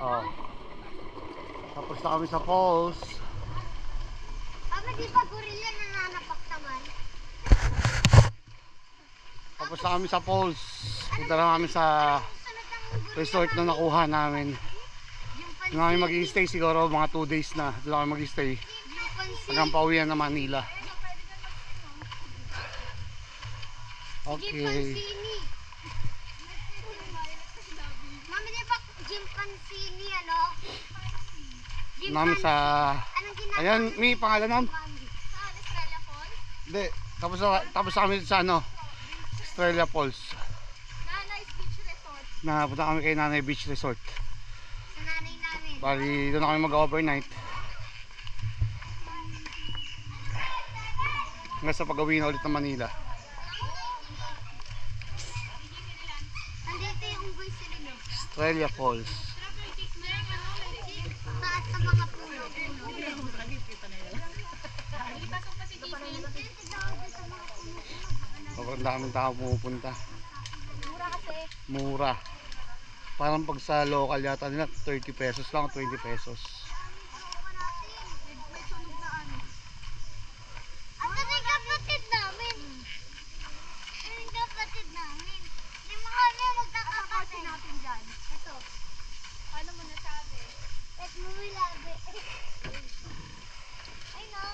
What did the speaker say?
Oh. Tapos na kami sa falls. Ama, di ba gorilla nananapak naman? Tapos na kami sa falls. Punta na kami sa resort na nakuha namin. Doon na kami mag-i-stay siguro mga 2 days na. Doon na kami mag-i-stay. Hanggang pauwian na Manila. Okay. Mami, di ba Jimpansini, ano? Namin sa... Anong ginagawa? Ayan, may pangalan nun? Estrella Falls? Hindi. Tapos kami sa ano? Australia Falls. Nanay Beach Resort. Napunta kami kay Nanay Beach Resort. Sa nanay namin. Bali, doon na kami mag-overnight. Hanggang sa pag-uwi na ulit ng Manila. Andito yung unggoy sila, no? Australia Falls. Taas sa mga puno. Sobrang daming tao pumupunta. Mura kasi. Mura. Parang pag sa local yata nila 30 pesos lang, 20 pesos. At ito yung kapatid namin. Ito yung kapatid namin. Hindi mo kami magkakapatid natin dyan. Ito. Paano mo nasabi? Et mo labi. Ay no.